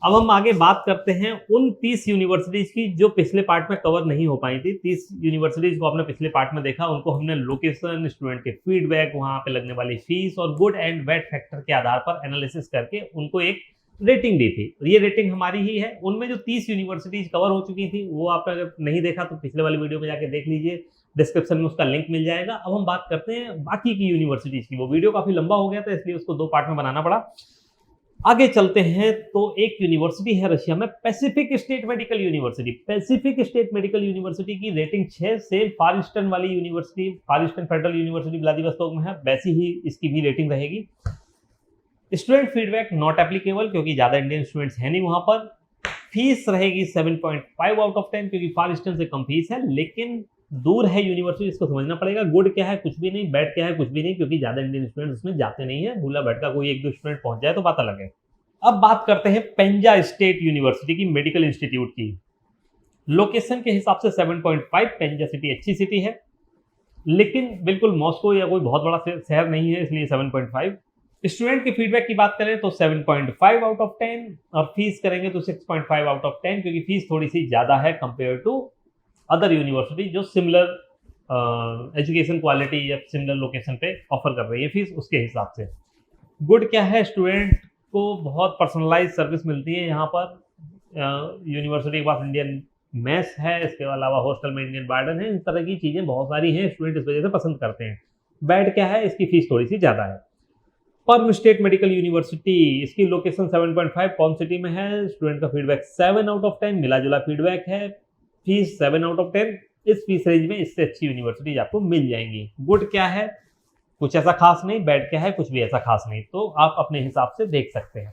अब हम आगे बात करते हैं उन 30 यूनिवर्सिटीज की जो पिछले पार्ट में कवर नहीं हो पाई थी। 30 यूनिवर्सिटीज को आपने पिछले पार्ट में देखा, उनको हमने लोकेशन, स्टूडेंट के फीडबैक, वहां पे लगने वाली फीस और गुड एंड बैड फैक्टर के आधार पर एनालिसिस करके उनको एक रेटिंग दी थी। और ये रेटिंग हमारी ही है। उनमें जो 30 यूनिवर्सिटीज कवर हो चुकी थी वो आपने अगर नहीं देखा तो पिछले वाली वीडियो में जाके देख लीजिए, डिस्क्रिप्शन में उसका लिंक मिल जाएगा। अब हम बात करते हैं बाकी की यूनिवर्सिटीज की। वो वीडियो काफी लंबा हो गया था इसलिए उसको 2 पार्ट में बनाना पड़ा। आगे चलते हैं तो एक यूनिवर्सिटी है रशिया में, Pacific state Medical university. Pacific state Medical university की रेटिंग 6, सेम फार ईस्टर्न वाली यूनिवर्सिटी, फार ईस्टर्न फेडरल यूनिवर्सिटी व्लादिवोस्तोक में है, वैसी ही इसकी भी रेटिंग रहेगी। स्टूडेंट फीडबैक नॉट एप्लीकेबल, क्योंकि ज्यादा इंडियन स्टूडेंट्स है नहीं वहां पर। फीस रहेगी 7.5 आउट ऑफ 10, क्योंकि फार ईस्टर्न से कम फीस है, लेकिन दूर है यूनिवर्सिटी, इसको समझना पड़ेगा। गुड क्या है? कुछ भी नहीं। बैड क्या है? कुछ भी नहीं, क्योंकि ज्यादा इंडियन स्टूडेंट उसमें जाते नहीं है। भूला बैठ का कोई 1-2 स्टूडेंट पहुंच जाए तो बात अलग है। अब बात करते हैं पेंजा स्टेट यूनिवर्सिटी की, मेडिकल इंस्टीट्यूट की। लोकेशन के हिसाब से 7.5, पेंजा सिटी अच्छी सिटी है, लेकिन बिल्कुल मॉस्को या कोई बहुत बड़ा शहर नहीं है, इसलिए 7.5। स्टूडेंट के फीडबैक की बात करें तो 7.5 आउट ऑफ 10, और फीस करेंगे तो 6.5 आउट ऑफ 10, क्योंकि फीस थोड़ी सी ज्यादा है कंपेयर टू अदर यूनिवर्सिटी जो सिमिलर एजुकेशन क्वालिटी या सिमिलर लोकेशन पे ऑफर कर रही है फीस उसके हिसाब से। गुड क्या है? स्टूडेंट को बहुत पर्सनलाइज सर्विस मिलती है यहाँ पर। यूनिवर्सिटी के पास इंडियन मेस है, इसके अलावा हॉस्टल में इंडियन वार्डन है, इस तरह की चीज़ें बहुत सारी हैं, स्टूडेंट इस वजह से पसंद करते हैं। बैड क्या है? इसकी फीस थोड़ी सी ज़्यादा है। पर्म स्टेट मेडिकल यूनिवर्सिटी, इसकी लोकेशन 7.5 पर्म सिटी में है। स्टूडेंट का फीडबैक 7 आउट ऑफ 10, मिला जुला फीडबैक है। Fees 7 out of 10। इस फीस रेंज में इससे अच्छी यूनिवर्सिटीज आपको मिल जाएंगी। गुड क्या है? कुछ ऐसा खास नहीं। बैड क्या है? कुछ भी ऐसा खास नहीं। तो आप अपने हिसाब से देख सकते हैं।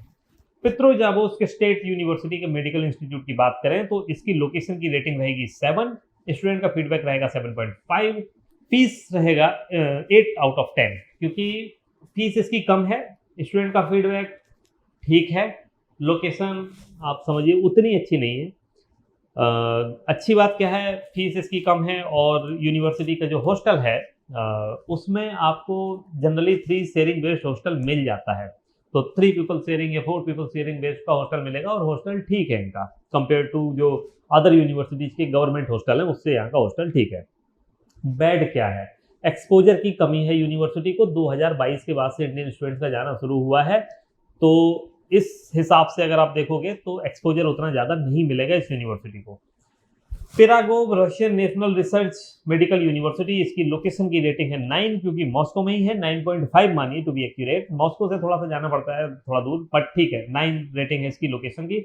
पित्रोजावोस्क स्टेट यूनिवर्सिटी के मेडिकल इंस्टीट्यूट की बात करें तो इसकी लोकेशन की रेटिंग रहेगी 7, स्टूडेंट का फीडबैक रहेगा 7.5, फीस रहेगा 8 आउट ऑफ 10, क्योंकि फीस इसकी कम है, स्टूडेंट का फीडबैक ठीक है, लोकेशन आप समझिए उतनी अच्छी नहीं है। अच्छी बात क्या है? फीस इसकी कम है, और यूनिवर्सिटी का जो हॉस्टल है उसमें आपको जनरली 3 शेयरिंग बेस्ड हॉस्टल मिल जाता है। तो 3 पीपल शेयरिंग या 4 पीपल शेयरिंग बेस्ड का हॉस्टल मिलेगा, और हॉस्टल ठीक है इनका कंपेयर टू जो अदर यूनिवर्सिटीज के गवर्नमेंट हॉस्टल है उससे यहाँ का हॉस्टल ठीक है। बैड क्या है? एक्सपोजर की कमी है यूनिवर्सिटी को। 2022 के बाद से इंडियन स्टूडेंट्स का जाना शुरू हुआ है, तो इस हिसाब से अगर आप देखोगे तो एक्सपोजर उतना ज़्यादा नहीं मिलेगा इस यूनिवर्सिटी को। Pirogov Russian National Research Medical University, इसकी लोकेशन की रेटिंग है 9, क्योंकि मॉस्को में ही है। 9.5 मानिए टू बी एक्यूरेट, मॉस्को से थोड़ा सा जाना पड़ता है, थोड़ा दूर, बट ठीक है। 9 रेटिंग है इसकी लोकेशन की।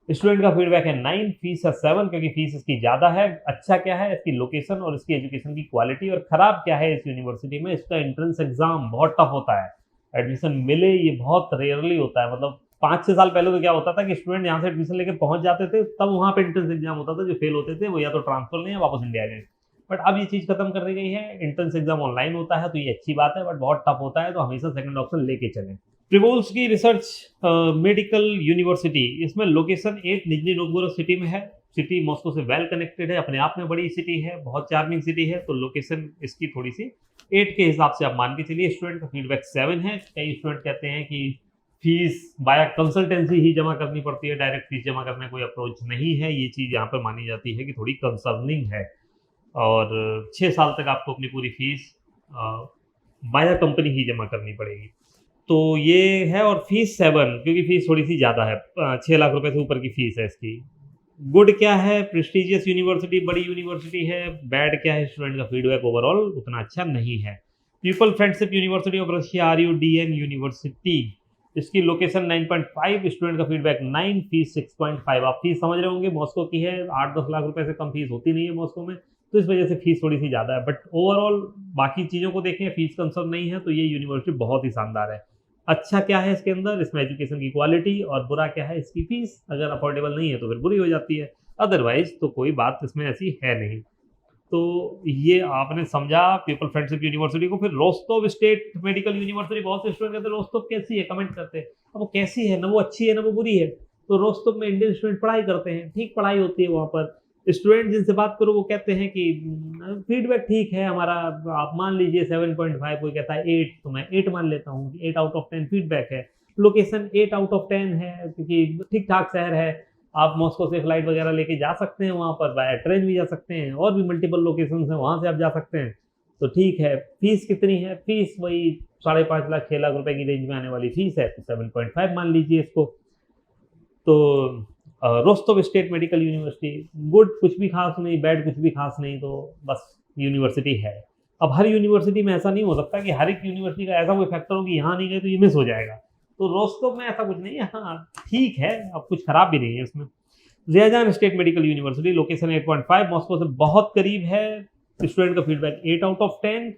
स्टूडेंट का फीडबैक है 9, फीस है 7, क्योंकि फीस इसकी ज़्यादा है। अच्छा क्या है? इसकी लोकेशन और इसकी एजुकेशन की क्वालिटी। और खराब क्या है इस यूनिवर्सिटी में? इसका एंट्रेंस एग्जाम बहुत टफ होता है। एडमिशन मिले ये बहुत रेयरली होता है। मतलब 5-6 साल पहले तो क्या होता था कि स्टूडेंट यहाँ से एडमिशन लेके पहुंच जाते थे, तब वहाँ पे एंट्रेंस एग्जाम होता था। जो फेल होते थे वो या तो ट्रांसफर नहीं या वापस इंडिया गए। बट अब ये चीज़ खत्म कर दी गई है, एंट्रेंस एग्जाम ऑनलाइन होता है, तो ये अच्छी बात है, बट बहुत टफ होता है, तो हमेशा सेकंड ऑप्शन लेके चलें। प्रिवोल्स की रिसर्च मेडिकल यूनिवर्सिटी, इसमें लोकेशन 8 निजनी नोवगोरोड सिटी में है। सिटी मॉस्को से वेल कनेक्टेड है, अपने आप में बड़ी सिटी है, बहुत चार्मिंग सिटी है, तो लोकेशन इसकी थोड़ी सी 8 के हिसाब से आप मान के चलिए। स्टूडेंट का फीडबैक 7 है। कई स्टूडेंट कहते हैं कि फीस बाया कंसल्टेंसी ही जमा करनी पड़ती है, डायरेक्ट फीस जमा करने कोई अप्रोच नहीं है। ये चीज़ यहाँ पर मानी जाती है कि थोड़ी कंसर्निंग है, और 6 साल तक आपको अपनी पूरी फीस बाया कंपनी ही जमा करनी पड़ेगी। तो ये है। और फीस 7, क्योंकि फीस थोड़ी सी ज़्यादा है, 6 लाख रुपए से ऊपर की फीस है इसकी। गुड क्या है? प्रेस्टिजियस यूनिवर्सिटी, बड़ी यूनिवर्सिटी है। बैड क्या है? स्टूडेंट का फीडबैक ओवरऑल उतना अच्छा नहीं है। People friendship university of Russia, RUDN university, इसकी लोकेशन 9.5, स्टूडेंट का फीडबैक 9, फीस 6.5। आप फीस समझ रहे होंगे, मॉस्को की है, 8-10 लाख रुपए से कम फीस होती नहीं है मॉस्को में, तो इस वजह से फीस थोड़ी सी ज़्यादा है। बट ओवरऑल बाकी चीज़ों को देखें, फीस कंसर्न नहीं है, तो ये यूनिवर्सिटी बहुत ही शानदार है। अच्छा क्या है इसके अंदर? इसमें एजुकेशन की क्वालिटी। और बुरा क्या है? इसकी फीस अगर अफोर्डेबल नहीं है तो फिर बुरी हो जाती है, अदरवाइज तो कोई बात इसमें ऐसी है नहीं। तो ये आपने समझा पीपल फ्रेंडशिप यूनिवर्सिटी को। फिर रोस्तोव स्टेट मेडिकल यूनिवर्सिटी, बहुत से स्टूडेंट कहते हैं रोस्तोव कैसी है, कमेंट करते हैं। अब वो कैसी है, ना वो अच्छी है ना वो बुरी है। तो रोस्तोव में इंडियन स्टूडेंट पढ़ाई करते हैं, ठीक पढ़ाई होती है वहाँ पर। स्टूडेंट जिनसे बात करो वो कहते हैं कि फीडबैक ठीक है हमारा, आप मान लीजिए 7.5, कोई कहता है 8, तो मैं 8 मान लेता हूँ, 8 आउट ऑफ 10 फीडबैक है। लोकेशन 8 आउट ऑफ 10 है क्योंकि ठीक ठाक शहर है, आप मॉस्को से फ्लाइट वगैरह लेके जा सकते हैं, वहाँ पर बाय ट्रेन भी जा सकते हैं, और भी मल्टीपल लोकेशंस हैं वहाँ से आप जा सकते हैं, तो ठीक है। फीस कितनी है? फीस वही 5.5 लाख 6 लाख रुपए की रेंज में आने वाली फीस है, तो 7.5 मान लीजिए इसको। तो Rostov state Medical university, good कुछ भी खास नहीं, बैड कुछ भी खास नहीं, तो बस यूनिवर्सिटी है। अब हर यूनिवर्सिटी में ऐसा नहीं हो सकता कि हर एक यूनिवर्सिटी का ऐसा कोई फैक्टर हो कि यहाँ नहीं गए तो ये मिस हो जाएगा, तो रोस्तव में ऐसा कुछ नहीं है। हाँ ठीक है, अब कुछ खराब भी नहीं है इसमें। ज़ियाजान State Medical University, location 8.5, Moscow से बहुत करीब है, स्टूडेंट का फीडबैक 8 आउट ऑफ 10,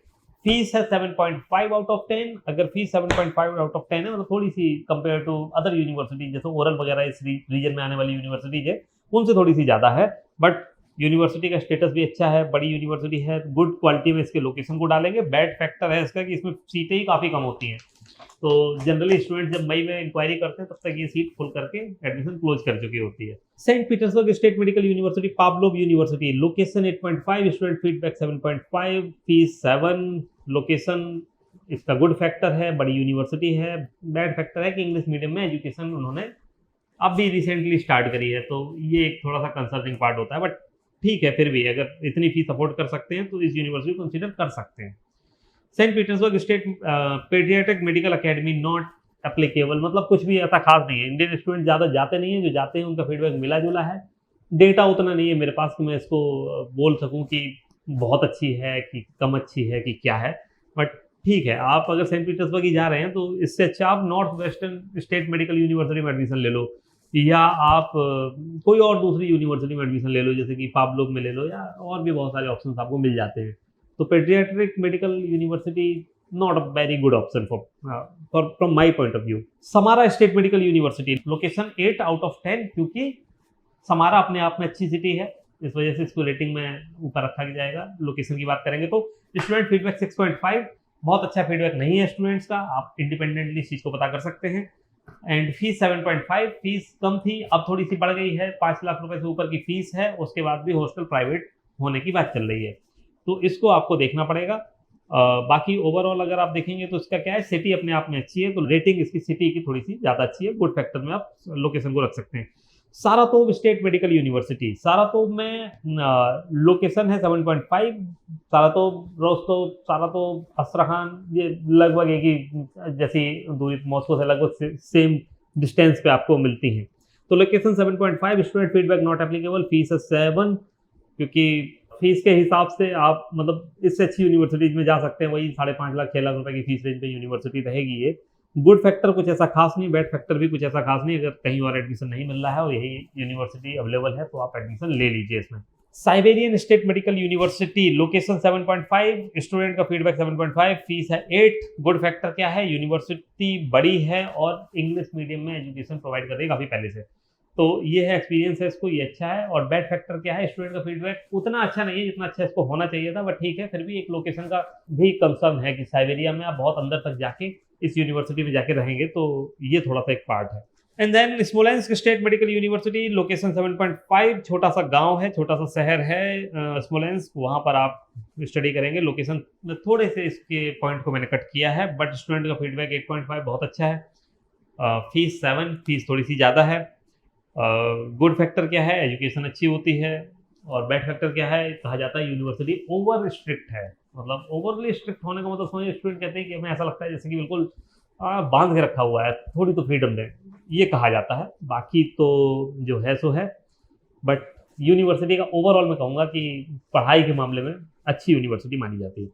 फीस है 7.5 आउट ऑफ 10। अगर फीस 7.5 आउट ऑफ 10 है मतलब थोड़ी सी कंपेयर टू अदर यूनिवर्सिटी जैसे ओरल वगैरह इस रीजन में आने वाली यूनिवर्सिटीज है उनसे थोड़ी सी ज़्यादा है, बट यूनिवर्सिटी का स्टेटस भी अच्छा है, बड़ी यूनिवर्सिटी है, गुड क्वालिटी में इसके लोकेशन को डालेंगे। बैड फैक्टर है इसका कि इसमें सीटें ही काफ़ी कम होती हैं, तो जनरली स्टूडेंट जब मई में इंक्वायरी करते हैं तब तक ये सीट फुल करके एडमिशन क्लोज कर चुकी होती है। Saint Petersburg State Medical University, Pavlov University, location 8.5, student feedback 7.5, fees 7, location इसका गुड फैक्टर है, बड़ी यूनिवर्सिटी है। बैड फैक्टर है कि इंग्लिश मीडियम में एजुकेशन उन्होंने अभी रिसेंटली स्टार्ट करी है, तो ये एक थोड़ा सा कंसर्निंग पार्ट होता है, बट ठीक है, फिर भी अगर इतनी फीस अफोर्ड कर सकते हैं तो इस यूनिवर्सिटी को कंसिडर कर सकते हैं। Saint Petersburg State Paediatric Medical Academy, not applicable, मतलब कुछ भी ऐसा खास नहीं है। इंडियन स्टूडेंट ज़्यादा जाते नहीं हैं, जो जाते हैं उनका फीडबैक मिला जुला है। डेटा उतना नहीं है मेरे पास कि मैं इसको बोल सकूं कि बहुत अच्छी है कि कम अच्छी है कि क्या है, बट ठीक है, आप अगर सेंट पीटर्सबर्ग ही जा रहे हैं तो इससे अच्छा आप north western state Medical university में एडमिशन ले लो, या आप कोई और दूसरी यूनिवर्सिटी में एडमिशन ले लो, जैसे कि पावलोव में ले लो, या और भी बहुत सारे ऑप्शंस आपको मिल जाते हैं। तो paediatric medical university not a very good option for from my point of view. Samara State Medical University, location 8 out of 10, क्योंकि समारा अपने आप में अच्छी सिटी है, इस वजह से इसको रेटिंग में ऊपर रखा जाएगा। लोकेशन की बात करेंगे तो स्टूडेंट फीडबैक 6.5, बहुत अच्छा फीडबैक नहीं है स्टूडेंट्स का, आप इंडिपेंडेंटली इस चीज़ को पता कर सकते हैं। एंड फीस 7.5, फीस कम थी, अब थोड़ी सी बढ़ गई है, 5 लाख रुपए से ऊपर की फीस है, उसके बाद भी हॉस्टल प्राइवेट होने की बात चल रही है, तो इसको आपको देखना पड़ेगा। बाकी ओवरऑल अगर आप देखेंगे तो इसका क्या है, सिटी अपने आप में अच्छी है, तो रेटिंग इसकी सिटी की थोड़ी सी ज़्यादा अच्छी है, गुड फैक्टर में आप लोकेशन को रख सकते हैं। Saratov state Medical university, Saratov में लोकेशन है 7.5, सारातोव, रोस्तोव, सारातोव, अस्ट्राखान, ये लगभग एक ही जैसी दूरी, मॉस्को से लगभग सेम डिस्टेंस पे आपको मिलती हैं। तो location 7.5, student feedback not applicable, fees है 7, क्योंकि फीस के हिसाब से आप मतलब इससे अच्छी यूनिवर्सिटीज में जा सकते हैं, वही 5.5 लाख 6 लाख रुपए की फीस रेंज पे यूनिवर्सिटी रहेगी ये। गुड फैक्टर कुछ ऐसा खास नहीं, बैड फैक्टर भी कुछ ऐसा खास नहीं, अगर कहीं और एडमिशन नहीं मिल रहा है और यही यूनिवर्सिटी अवेलेबल है तो आप एडमिशन ले लीजिए इसमें। Siberian state Medical University, location 7.5, student का फीडबैक 7.5, फीस है 8। गुड फैक्टर क्या है, यूनिवर्सिटी बड़ी है और इंग्लिश मीडियम में एजुकेशन प्रोवाइड कर रही है काफ़ी पहले से, तो ये है एक्सपीरियंस है इसको, ये अच्छा है। और बैड फैक्टर क्या है, स्टूडेंट का फीडबैक उतना अच्छा नहीं है जितना अच्छा इसको होना चाहिए था, बट ठीक है, फिर भी एक लोकेशन का भी कंसर्न है कि साइबेरिया में आप बहुत अंदर तक जाके इस यूनिवर्सिटी में जाके रहेंगे, तो ये थोड़ा सा एक पार्ट है। And then Smolensk State Medical University, location 7.5, छोटा सा गांव है, छोटा सा शहर है स्मोलेंस्क, वहाँ पर आप स्टडी करेंगे। लोकेशन में थोड़े से इसके पॉइंट को मैंने कट किया है, बट स्टूडेंट का फीडबैक 8.5 बहुत अच्छा है। फीस 7, फीस थोड़ी सी ज़्यादा है। गुड फैक्टर क्या है, एजुकेशन अच्छी होती है। और बैड फैक्टर क्या है, कहा जाता है यूनिवर्सिटी ओवर स्ट्रिक्ट है, मतलब ओवरली स्ट्रिक्ट होने का मतलब समझिए स्टूडेंट कहते हैं कि हमें ऐसा लगता है जैसे कि बिल्कुल बांध के रखा हुआ है, थोड़ी तो फ्रीडम दें, ये कहा जाता है। बाकी तो जो है सो है, बट यूनिवर्सिटी का ओवरऑल मैं कहूँगा कि पढ़ाई के मामले में अच्छी यूनिवर्सिटी मानी जाती है।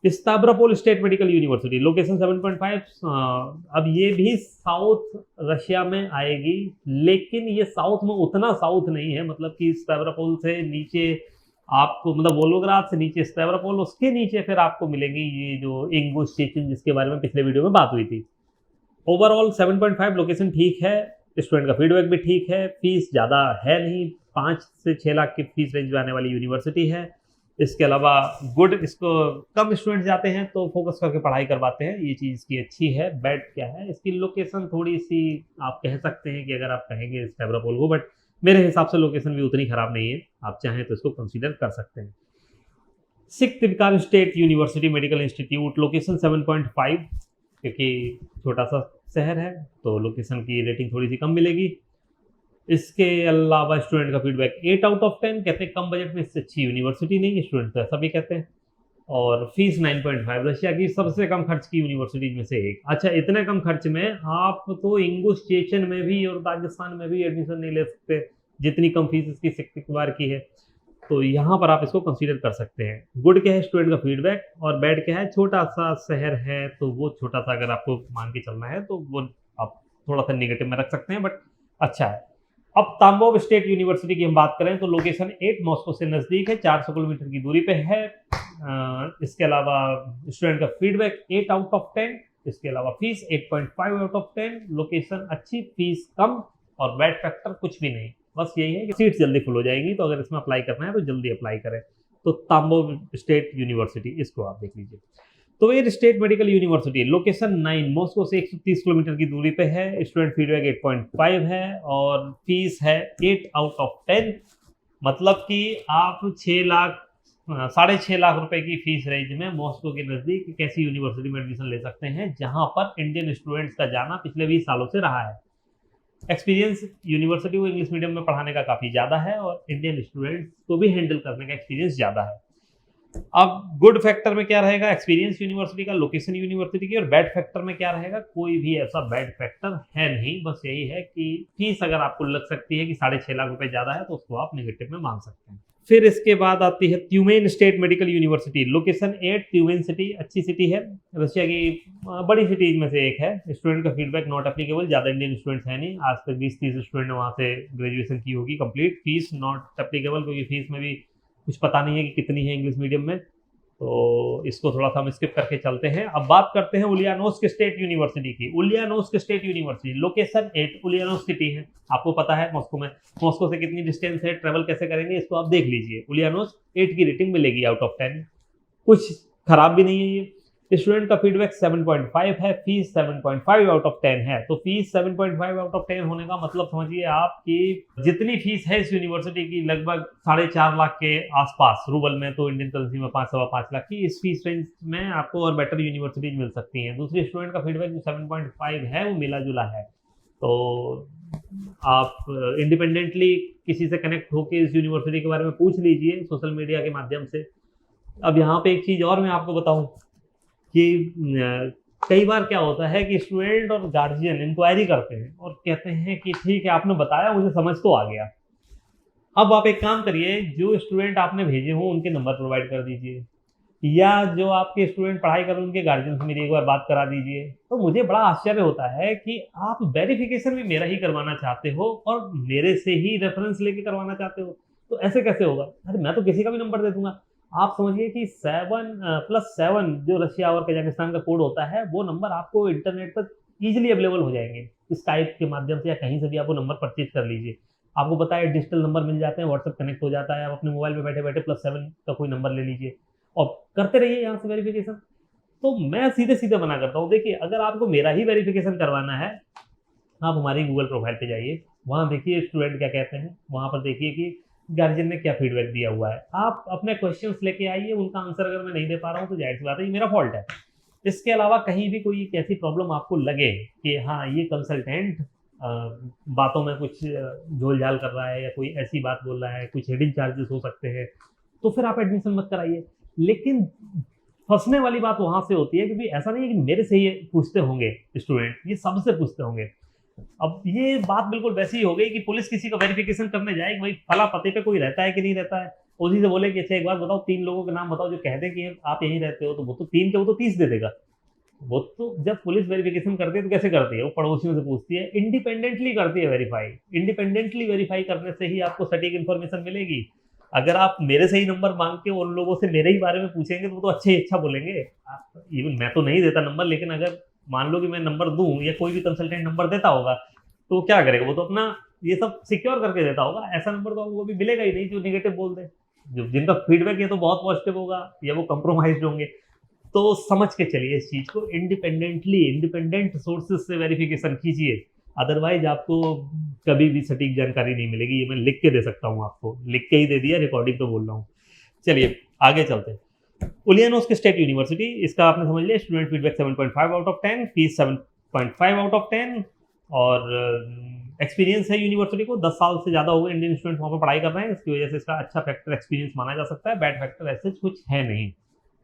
स्तावरोपोल स्टेट मेडिकल यूनिवर्सिटी, लोकेशन 7.5, अब ये भी साउथ रशिया में आएगी, लेकिन ये साउथ में उतना साउथ नहीं है, मतलब कि स्तावरोपोल से नीचे आपको, मतलब वोल्गोग्राद से नीचे स्तावरोपोल, उसके नीचे फिर आपको मिलेगी ये जो इंगुश चेचिन, जिसके बारे में पिछले वीडियो में बात हुई थी। ओवरऑल 7.5, लोकेशन ठीक है, स्टूडेंट का फीडबैक भी ठीक है, फीस ज़्यादा है नहीं, 5 से 6 लाख की फीस रेंज में आने वाली यूनिवर्सिटी है। इसके अलावा गुड, इसको कम स्टूडेंट जाते हैं तो फोकस करके पढ़ाई करवाते हैं, ये चीज़ की अच्छी है। बैड क्या है, इसकी लोकेशन थोड़ी सी आप कह सकते हैं कि अगर आप कहेंगे स्तावरोपोल को, बट मेरे हिसाब से लोकेशन भी उतनी खराब नहीं है, आप चाहें तो इसको कंसीडर कर सकते हैं। Sikkim state university medical institute, location 7.5, क्योंकि छोटा सा शहर है तो लोकेशन की रेटिंग थोड़ी सी कम मिलेगी। इसके अलावा स्टूडेंट का फीडबैक 8 आउट ऑफ 10, कहते हैं कम बजट में इससे अच्छी यूनिवर्सिटी नहीं है, स्टूडेंट तो ऐसा भी कहते हैं। और फीस 9.5, रशिया की सबसे कम खर्च की यूनिवर्सिटीज में से एक। अच्छा, इतने कम खर्च में आप तो इंगुश में भी और दागिस्तान में भी एडमिशन नहीं ले सकते, जितनी कम फीस इसकी सिक्किबार की है। तो यहाँ पर आप इसको कंसीडर कर सकते हैं। गुड क्या है स्टूडेंट का फीडबैक, और बैड क्या है, छोटा सा शहर है तो वो छोटा सा अगर आपको मान के चलना है तो वो आप थोड़ा सा निगेटिव में रख सकते हैं, बट अच्छा है। अब ताम्बोव स्टेट यूनिवर्सिटी की हम बात करें तो लोकेशन 8 मॉस्को से नज़दीक है, 400 किलोमीटर की दूरी पे है। इसके अलावा स्टूडेंट का फीडबैक 8 आउट ऑफ 10, इसके अलावा फीस 8.5 आउट ऑफ 10, लोकेशन अच्छी, फीस कम, और बैड फैक्टर कुछ भी नहीं, बस यही है कि सीट्स जल्दी फुल हो जाएंगी, तो अगर इसमें अप्लाई करना है तो जल्दी अप्लाई करें। तो ताम्बोव स्टेट यूनिवर्सिटी, इसको आप देख लीजिए। तो ये state Medical University location 9 Moscow से 130 किलोमीटर की दूरी पे है, स्टूडेंट फीडबैक 8.5 है और फीस है 8 आउट ऑफ 10। मतलब कि आप 6.5 लाख रुपए की फीस रेंज में मॉस्को के नज़दीक एक ऐसी यूनिवर्सिटी में एडमिशन ले सकते हैं जहां पर इंडियन स्टूडेंट्स का जाना पिछले 20 सालों से रहा है। एक्सपीरियंस यूनिवर्सिटी को इंग्लिश मीडियम में पढ़ाने का काफ़ी ज़्यादा है और इंडियन स्टूडेंट्स को भी हैंडल करने का एक्सपीरियंस ज़्यादा है। अब गुड फैक्टर में क्या रहेगा, एक्सपीरियंस यूनिवर्सिटी का, लोकेशन यूनिवर्सिटी की, और बैड फैक्टर में क्या रहेगा, कोई भी ऐसा बैड फैक्टर है नहीं, बस यही है कि फीस अगर आपको लग सकती है कि 6.5 लाख रुपए ज़्यादा है तो उसको आप नेगेटिव में मान सकते हैं। फिर इसके बाद आती है Tyumen State Medical University, location 8, Tyumen city, अच्छी सिटी है, रशिया की बड़ी सिटीज में से एक है। स्टूडेंट का फीडबैक नॉट एप्लीकेबल, ज़्यादा इंडियन स्टूडेंट्स है नहीं, आज तक 20-30 स्टूडेंट ने वहाँ से ग्रेजुएशन की होगी कंप्लीट। फीस नॉट एप्लीकेबल, क्योंकि फीस में भी कुछ पता नहीं है कि कितनी है इंग्लिश मीडियम में, तो इसको थोड़ा सा हम स्किप करके चलते हैं। अब बात करते हैं उलियानोस्क स्टेट यूनिवर्सिटी की। उलियानोस्क स्टेट यूनिवर्सिटी लोकेशन 8, उलियानोस्क सिटी है, आपको पता है मॉस्को में, मॉस्को से कितनी डिस्टेंस है, ट्रेवल कैसे करेंगे, इसको आप देख लीजिए। उलियानोस्क 8 की रेटिंग मिलेगी आउट ऑफ 10, कुछ खराब भी नहीं है ये। स्टूडेंट का फीडबैक 7.5 है, फीस 7.5 आउट ऑफ 10 है। तो फीस 7.5 आउट ऑफ 10 होने का मतलब समझिए आप कि जितनी फीस है इस यूनिवर्सिटी की लगभग 4.5 लाख के आसपास, रूबल में तो इंडियन करेंसी में 5-5 लाख की, इस फीस रेंज में आपको और बेटर यूनिवर्सिटीज मिल सकती हैं। दूसरी स्टूडेंट का फीडबैक जो 7.5 है वो मिला जुला है, तो आप इंडिपेंडेंटली किसी से कनेक्ट होकर इस यूनिवर्सिटी के बारे में पूछ लीजिए सोशल मीडिया के माध्यम से। अब यहाँ पे एक चीज़ और मैं आपको बताऊँ कि कई बार क्या होता है कि स्टूडेंट और गार्जियन इंक्वायरी करते हैं और कहते हैं कि ठीक है आपने बताया, मुझे समझ तो आ गया। अब आप एक काम करिए, जो स्टूडेंट आपने भेजे हो उनके नंबर प्रोवाइड कर दीजिए, या जो आपके स्टूडेंट पढ़ाई कर उनके गार्जियन से मेरी एक बार बात करा दीजिए। तो मुझे बड़ा आश्चर्य होता है कि आप वेरिफिकेशन भी मेरा ही करवाना चाहते हो और मेरे से ही रेफरेंस लेके करवाना चाहते हो, तो ऐसे कैसे होगा? अरे मैं तो किसी का भी नंबर दे दूंगा। आप समझिए कि 7+7 जो रशिया और कजाकिस्तान का कोड होता है, वो नंबर आपको इंटरनेट पर ईजिली अवेलेबल हो जाएंगे, स्काइप के माध्यम से या कहीं से भी आपको नंबर परचेज कर लीजिए। आपको पता है डिजिटल नंबर मिल जाते हैं, व्हाट्सएप कनेक्ट हो जाता है, आप अपने मोबाइल में बैठे बैठे +7 का कोई नंबर ले लीजिए और करते रहिए यहाँ से वेरिफिकेशन। तो मैं सीधे सीधे मना करता हूँ, देखिए अगर आपको मेरा ही वेरिफिकेशन करवाना है, आप हमारी गूगल प्रोफाइल पे जाइए, वहाँ देखिए स्टूडेंट क्या कहते हैं, वहाँ पर देखिए कि गार्जियन ने क्या फीडबैक दिया हुआ है। आप अपने क्वेश्चंस लेके आइए, उनका आंसर अगर मैं नहीं दे पा रहा हूँ तो जाहिर सी बात है ये मेरा फॉल्ट है। इसके अलावा कहीं भी कोई ऐसी प्रॉब्लम आपको लगे कि हाँ ये कंसल्टेंट बातों में कुछ झोल झाल कर रहा है या कोई ऐसी बात बोल रहा है, कुछ हिडन चार्जेस हो सकते हैं, तो फिर आप एडमिशन मत कराइए। लेकिन फंसने वाली बात वहाँ से होती है क्योंकि ऐसा नहीं है कि मेरे से ये पूछते होंगे स्टूडेंट, ये सबसे पूछते होंगे। अब ये बात बिल्कुल वैसी ही हो गई कि पुलिस किसी का वेरिफिकेशन करने जाएगी, भाई फला पते पे कोई रहता है कि नहीं रहता है, उसी से बोले कि अच्छा एक बार बताओ 3 लोगों के नाम बताओ जो कह दे कि आप यहीं रहते हो, तो वो तो 3 के वो तो 30 दे देगा। वो तो जब पुलिस वेरिफिकेशन करती है तो कैसे करती है, वो पड़ोसियों से पूछती है, इंडिपेंडेंटली करती है वेरीफाई। इंडिपेंडेंटली वेरीफाई करने से ही आपको सटीक इन्फॉर्मेशन मिलेगी। अगर आप मेरे से ही नंबर मांग के उन लोगों से मेरे ही बारे में पूछेंगे तो वो तो अच्छा बोलेंगे। इवन मैं तो नहीं देता नंबर, लेकिन अगर मान लो कि मैं नंबर दूं या कोई भी कंसल्टेंट नंबर देता होगा तो क्या करेगा, वो तो अपना ये सब सिक्योर करके देता होगा। ऐसा नंबर तो वो भी मिलेगा ही नहीं जो नेगेटिव बोल दे। जो जिनका फीडबैक ये तो बहुत पॉजिटिव होगा या वो कंप्रोमाइज्ड होंगे। तो समझ के चलिए इस चीज़ को, इंडिपेंडेंट सोर्सेज से वेरिफिकेशन कीजिए, अदरवाइज आपको कभी भी सटीक जानकारी नहीं मिलेगी। ये मैं लिख के दे सकता हूँ, आपको लिख के ही दे दिया, रिकॉर्डिंग पे बोल रहा हूँ। चलिए आगे चलते हैं। उलियानोस्क स्टेट यूनिवर्सिटी, इसका आपने समझ लिया, student feedback 7.5 out of 10, fees 6.5 out of 10 और एक्सपीरियंस है यूनिवर्सिटी को 10 साल से ज़्यादा हो गए इंडियन स्टूडेंट वहाँ पर पढ़ाई कर रहे हैं, इसकी वजह से इसका अच्छा फैक्टर एक्सपीरियंस माना जा सकता है। बैड फैक्टर ऐसे कुछ है नहीं।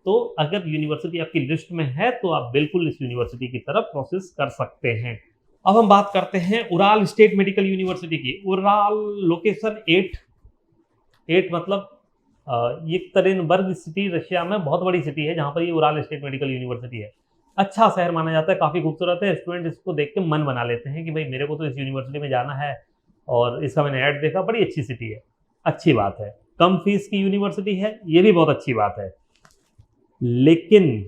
तो अगर यूनिवर्सिटी आपकी लिस्ट में है तो आप बिल्कुल इस यूनिवर्सिटी की तरफ प्रोसेस कर सकते हैं। अब हम बात करते हैं उराल स्टेट मेडिकल यूनिवर्सिटी की। उराल लोकेशन 8 मतलब येकतरिनबर्ग सिटी रशिया में बहुत बड़ी सिटी है जहाँ पर ये उराल स्टेट मेडिकल यूनिवर्सिटी है। अच्छा शहर माना जाता है, काफ़ी खूबसूरत है। स्टूडेंट इसको देख के मन बना लेते हैं कि भाई मेरे को तो इस यूनिवर्सिटी में जाना है, और इसका मैंने ऐड देखा, बड़ी अच्छी सिटी है, अच्छी बात है। कम फीस की यूनिवर्सिटी है, ये भी बहुत अच्छी बात है। लेकिन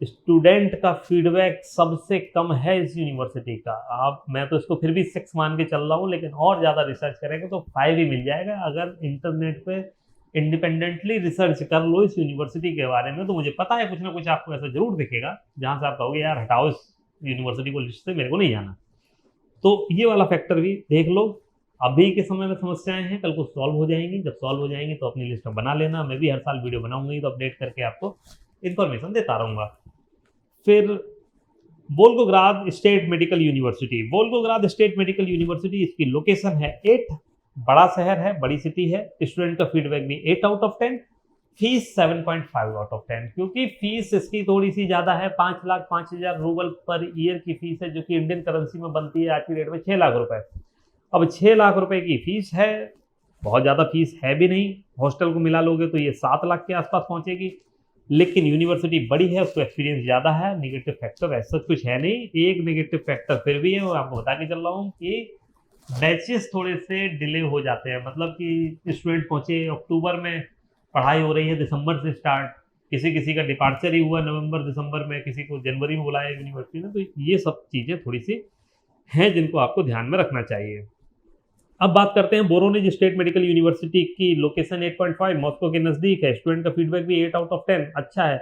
स्टूडेंट का फीडबैक सबसे कम है इस यूनिवर्सिटी का। मैं तो इसको फिर भी 6 मान के चल रहा हूँ, लेकिन और ज़्यादा रिसर्च करेंगे तो 5 ही मिल जाएगा। अगर इंटरनेट पे इंडिपेंडेंटली रिसर्च कर लो इस यूनिवर्सिटी के बारे में तो मुझे पता है कुछ ना कुछ आपको ऐसा जरूर दिखेगा जहाँ से आप कहोगे यार हटाओ इस यूनिवर्सिटी को लिस्ट से, मेरे को नहीं जाना। तो ये वाला फैक्टर भी देख लो। अभी के समय में समस्याएं हैं, कल को सॉल्व हो जाएंगी। जब सॉल्व हो जाएंगी तो अपनी लिस्ट में बना लेना। मैं भी हर साल वीडियो बनाऊंगी तो अपडेट करके आपको इन्फॉर्मेशन देता रहूँगा। फिर Volgograd state Medical university. Volgograd state Medical University, इसकी लोकेशन है 8, बड़ा शहर है, बड़ी सिटी है। स्टूडेंट का फीडबैक भी 8 out of 10, fees 7.5 out of 10। क्योंकि फीस इसकी थोड़ी सी ज़्यादा है, 5,05,000 रूबल पर ईयर की फीस है, जो कि इंडियन करेंसी में बनती है आज की डेट में 6 लाख रुपए। अब 6 लाख रुपए की फीस है, बहुत ज़्यादा फीस है भी नहीं। हॉस्टल को मिला लोगे तो ये 7 लाख के आसपास पहुंचेगी। लेकिन यूनिवर्सिटी बड़ी है, उसको एक्सपीरियंस ज़्यादा है। नेगेटिव फैक्टर ऐसा कुछ है नहीं। एक नेगेटिव फैक्टर फिर भी है, वो आपको बता के चल रहा हूँ कि बैचेस थोड़े से डिले हो जाते हैं। मतलब कि स्टूडेंट पहुंचे अक्टूबर में, पढ़ाई हो रही है दिसंबर से स्टार्ट, किसी का डिपार्चर ही हुआ नवंबर दिसंबर में, किसी को जनवरी में बुलाया यूनिवर्सिटी ने। तो ये सब चीज़ें थोड़ी सी हैं जिनको आपको ध्यान में रखना चाहिए। अब बात करते हैं बोरोनिज स्टेट मेडिकल यूनिवर्सिटी की। लोकेशन 8.5 मॉस्को के नज़दीक है। स्टूडेंट का फीडबैक भी 8 आउट ऑफ 10 अच्छा है।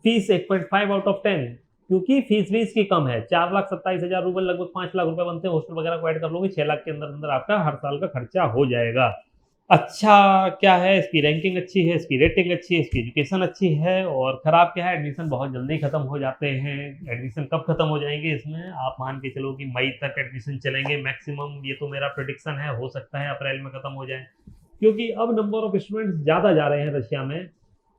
फीस 8.5 आउट ऑफ 10, क्योंकि फीस भी इसकी कम है। 4,27,000 रूबल, लगभग 5 लाख रुपए बनते हैं। हॉस्टल वगैरह को ऐड कर लोगे 6 लाख के अंदर अंदर आपका हर साल का खर्चा हो जाएगा। अच्छा क्या है, इसकी रैंकिंग अच्छी है, इसकी रेटिंग अच्छी है, इसकी एजुकेशन अच्छी है। और ख़राब क्या है, एडमिशन बहुत जल्दी ख़त्म हो जाते हैं। एडमिशन कब ख़त्म हो जाएंगे इसमें आप मान के चलो कि मई तक एडमिशन चलेंगे मैक्सिमम। ये तो मेरा प्रेडिक्शन है, हो सकता है अप्रैल में ख़त्म हो जाए, क्योंकि अब नंबर ऑफ स्टूडेंट्स ज़्यादा जा रहे हैं रशिया में।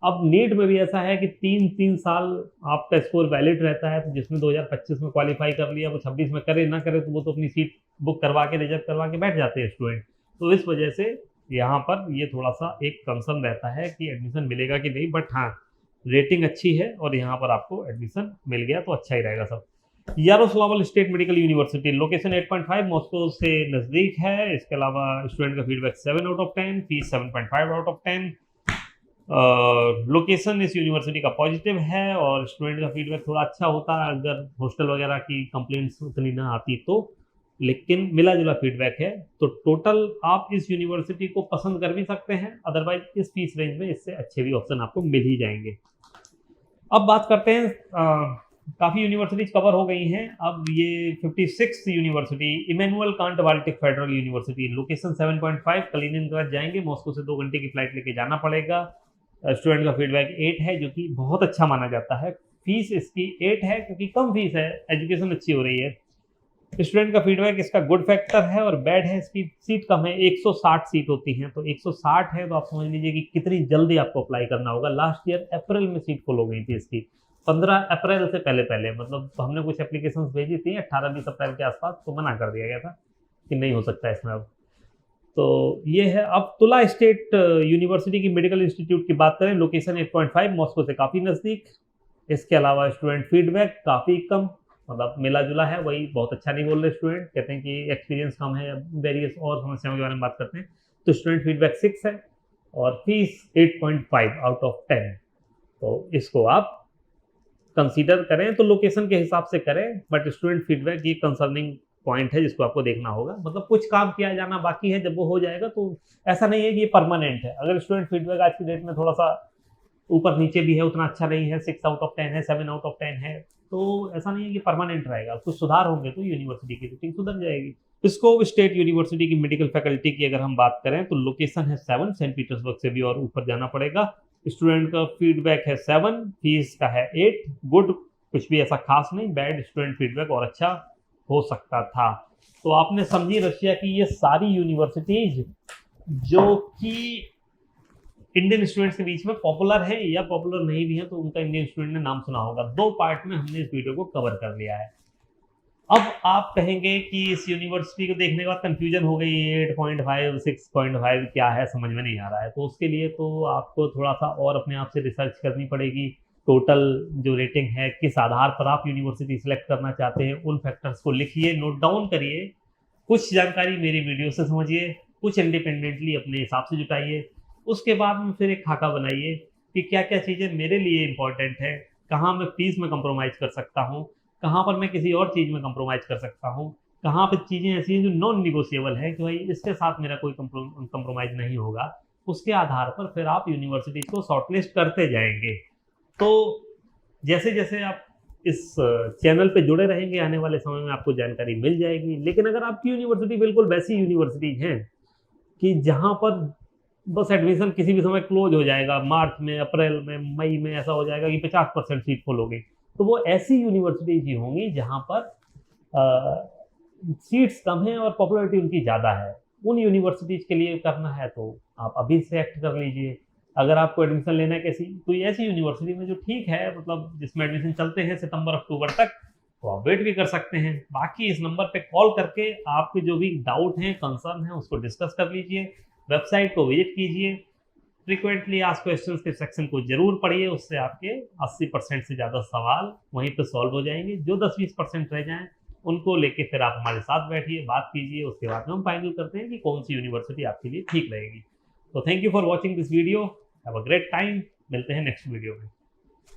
अब नीट में भी ऐसा है कि 3 साल आपका स्कोर वैलिड रहता है। तो जिसने 2025 में क्वालिफाई कर लिया वो 26 में करे ना करे तो वो तो अपनी सीट बुक करवा के रिजर्व करवा के बैठ जाते हैं स्टूडेंट। तो इस वजह से यहाँ पर ये थोड़ा सा एक कंसर्न रहता है कि एडमिशन मिलेगा कि नहीं। बट हाँ, रेटिंग अच्छी है और यहाँ पर आपको एडमिशन मिल गया तो अच्छा ही रहेगा सब। Yaroslavl State Medical University, location 8.5 Moscow से नज़दीक है। इसके अलावा स्टूडेंट का feedback 7 out of 10, fees 7.5 out of 10। Location इस यूनिवर्सिटी का पॉजिटिव है और स्टूडेंट का फीडबैक थोड़ा अच्छा होता है अगर हॉस्टल वगैरह की कंप्लेंट्स उतनी ना आती तो, लेकिन मिला जुला फीडबैक है। तो टोटल आप इस यूनिवर्सिटी को पसंद कर भी सकते हैं। अदरवाइज इस फीस रेंज में इससे अच्छे भी ऑप्शन आपको मिल ही जाएंगे। अब बात करते हैं, काफ़ी यूनिवर्सिटीज कवर हो गई हैं। अब ये 56 university, Immanuel Kant Baltic federal university, location 7.5, कलिनिनग्राड जाएंगे, मॉस्को से 2 घंटे की फ्लाइट लेके जाना पड़ेगा। स्टूडेंट का फीडबैक 8 है, जो कि बहुत अच्छा माना जाता है। फीस इसकी 8 है क्योंकि कम फीस है, एजुकेशन अच्छी हो रही है। स्टूडेंट का फीडबैक इसका गुड फैक्टर है और बैड है इसकी सीट कम है। 160 सीट होती हैं, तो 160 है तो आप समझ लीजिए कि कितनी जल्दी आपको अप्लाई करना होगा। लास्ट ईयर अप्रैल में सीट फुल हो गई थी इसकी, 15 अप्रैल से पहले मतलब हमने कुछ एप्लीकेशंस भेजी थी 18-20 अप्रैल के आसपास, तो मना कर दिया गया था कि नहीं हो सकता इसमें अब। तो ये है। अब तुला स्टेट यूनिवर्सिटी की मेडिकल इंस्टीट्यूट की बात करें, लोकेशन 8.5 मॉस्को से काफ़ी नज़दीक। इसके अलावा स्टूडेंट फीडबैक काफ़ी कम, मतलब मिला जुला है, वही बहुत अच्छा नहीं बोल रहे स्टूडेंट, कहते हैं कि एक्सपीरियंस कम है। वेरियस और समस्याओं के बारे में बात करते हैं तो स्टूडेंट फीडबैक 6 है और फीस 8.5 आउट ऑफ 10। तो इसको आप कंसीडर करें तो लोकेशन के हिसाब से करें, बट स्टूडेंट फीडबैक ये कंसर्निंग पॉइंट है जिसको आपको देखना होगा। मतलब कुछ काम किया जाना बाकी है, जब वो हो जाएगा तो ऐसा नहीं है कि ये परमानेंट है। अगर स्टूडेंट फीडबैक आज की डेट में थोड़ा सा ऊपर नीचे भी है, उतना अच्छा नहीं है, 6 आउट ऑफ 10 है, 7 आउट ऑफ 10 है, तो ऐसा नहीं है कि परमानेंट रहेगा। कुछ सुधार होंगे तो यूनिवर्सिटी की रेटिंग सुधर जाएगी। स्कोप स्टेट यूनिवर्सिटी की मेडिकल फैकल्टी की अगर हम बात करें तो लोकेशन है 7, सेंट पीटर्सबर्ग से भी और ऊपर जाना पड़ेगा। स्टूडेंट का फीडबैक है 7, फीस का है 8, गुड कुछ भी ऐसा खास नहीं, बैड स्टूडेंट फीडबैक और अच्छा हो सकता था। तो आपने समझी रशिया की ये सारी यूनिवर्सिटीज जो कि इंडियन स्टूडेंट्स के बीच में पॉपुलर है या पॉपुलर नहीं भी है, तो उनका इंडियन स्टूडेंट ने नाम सुना होगा। 2 पार्ट में हमने इस वीडियो को कवर कर लिया है। अब आप कहेंगे कि इस यूनिवर्सिटी को देखने के बाद कंफ्यूजन हो गई, 8.5 6.5 क्या है, समझ में नहीं आ रहा है। तो उसके लिए तो आपको थोड़ा सा और अपने आप से रिसर्च करनी पड़ेगी। टोटल जो रेटिंग है, किस आधार पर आप यूनिवर्सिटी सिलेक्ट करना चाहते हैं, उन फैक्टर्स को लिखिए, नोट डाउन करिए। कुछ जानकारी मेरी वीडियो से समझिए, कुछ इंडिपेंडेंटली अपने हिसाब से जुटाइए। उसके बाद में फिर एक खाका बनाइए कि क्या क्या चीज़ें मेरे लिए इंपॉर्टेंट है, कहाँ मैं फीस में कंप्रोमाइज़ कर सकता हूँ, कहाँ पर मैं किसी और चीज़ में कंप्रोमाइज़ कर सकता हूँ, कहाँ पर चीज़ें ऐसी हैं जो नॉन निगोशिएबल है कि भाई इसके साथ मेरा कोई कंप्रोमाइज़ नहीं होगा। उसके आधार पर फिर आप यूनिवर्सिटीज़ को शॉर्टलिस्ट करते जाएंगे। तो जैसे जैसे आप इस चैनल पे जुड़े रहेंगे, आने वाले समय में आपको जानकारी मिल जाएगी। लेकिन अगर आपकी यूनिवर्सिटी बिल्कुल वैसी यूनिवर्सिटीज हैं कि जहाँ पर बस एडमिशन किसी भी समय क्लोज हो जाएगा, मार्च में, अप्रैल में, मई में ऐसा हो जाएगा कि 50% सीट फुल हो गई, तो वो ऐसी यूनिवर्सिटीज ही होंगी जहाँ पर सीट्स कम हैं और पॉपुलैरिटी उनकी ज़्यादा है। उन यूनिवर्सिटीज के लिए करना है तो आप अभी सेलेक्ट कर लीजिए। अगर आपको एडमिशन लेना है कैसी, कोई ऐसी यूनिवर्सिटी में जो ठीक है, मतलब जिसमें एडमिशन चलते हैं सितंबर अक्टूबर तक, तो आप वेट भी कर सकते हैं। बाकी इस नंबर पे कॉल करके आपके जो भी डाउट हैं, कंसर्न हैं, उसको डिस्कस कर लीजिए। वेबसाइट को विजिट कीजिए, फ्रीक्वेंटली आस्क्ड क्वेश्चंस के सेक्शन को जरूर पढ़िए। उससे आपके 80% से ज़्यादा सवाल वहीं पे सॉल्व हो जाएंगे। जो 10-20% रह जाएं उनको लेके फिर आप हमारे साथ बैठिए, बात कीजिए। उसके बाद में हम फाइनल करते हैं कि कौन सी यूनिवर्सिटी आपके लिए ठीक रहेगी। तो thank you for watching this video. Have a great time. मिलते हैं नेक्स्ट वीडियो में।